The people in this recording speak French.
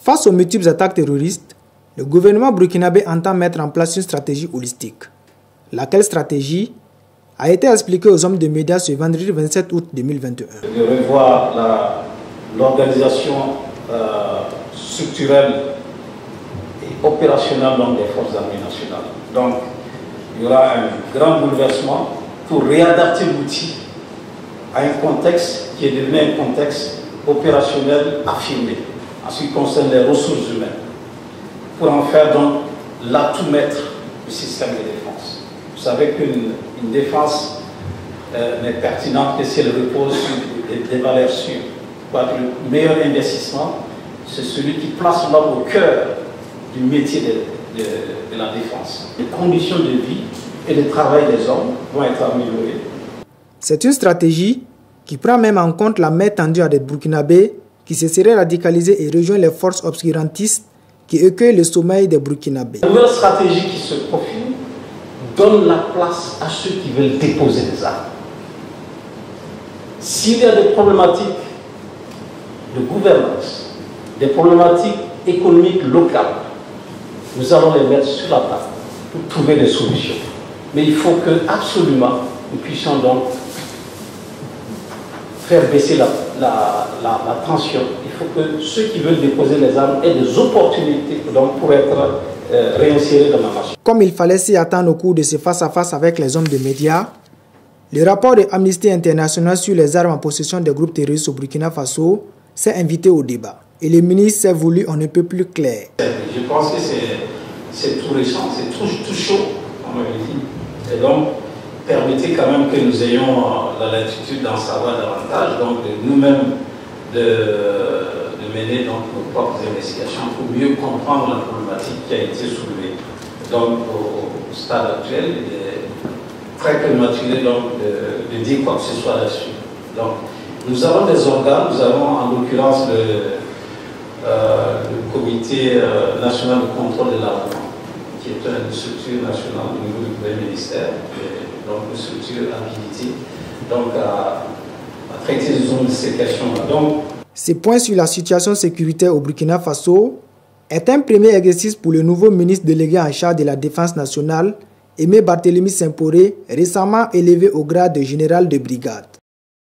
Face aux multiples attaques terroristes, le gouvernement burkinabé entend mettre en place une stratégie holistique. Laquelle stratégie a été expliquée aux hommes de médias ce vendredi 27 août 2021. De revoir l'organisation structurelle et opérationnelle des forces armées nationales. Donc, il y aura un grand bouleversement pour réadapter l'outil à un contexte qui est devenu un contexte opérationnel affirmé en ce qui concerne les ressources humaines, pour en faire donc l'atout maître du système de défense. Vous savez qu'une défense n'est pertinente que si elle repose sur des valeurs sûres. Le meilleur investissement, c'est celui qui place l'homme au cœur du métier de la défense. Les conditions de vie et de travail des hommes vont être améliorées. C'est une stratégie qui prend même en compte la main tendue à des Burkinabés qui se seraient radicalisés et rejoignent les forces obscurantistes qui écueillent le sommeil des Burkinabés. La nouvelle stratégie qui se profile donne la place à ceux qui veulent déposer des armes. S'il y a des problématiques de gouvernance, des problématiques économiques locales, nous allons les mettre sur la table pour trouver des solutions. Mais il faut que absolument nous puissions donc faire baisser la tension. Il faut que ceux qui veulent déposer les armes aient des opportunités donc, pour être réinsérés dans la nation. Comme il fallait s'y attendre au cours de ce face-à-face avec les hommes de médias, le rapport de Amnesty International sur les armes en possession des groupes terroristes au Burkina Faso s'est invité au débat. Et le ministre s'est voulu on ne peut plus clair. Je pense que c'est tout récent, c'est tout chaud, on m'avait dit. Et donc, permettez quand même que nous ayons la latitude d'en savoir davantage, donc de nous-mêmes de mener donc, nos propres investigations pour mieux comprendre la problématique qui a été soulevée. Donc, au stade actuel, il est très prématuré donc, de dire quoi que ce soit là-dessus. Donc, nous avons des organes, nous avons en l'occurrence le Comité national de contrôle de l'armement, qui est une structure nationale au niveau du premier ministère, donc une structure habilitée donc à traiter de ces questions-là. Ce point sur la situation sécuritaire au Burkina Faso est un premier exercice pour le nouveau ministre délégué en charge de la défense nationale, Aimé Barthélemy Simporé, récemment élevé au grade de général de brigade.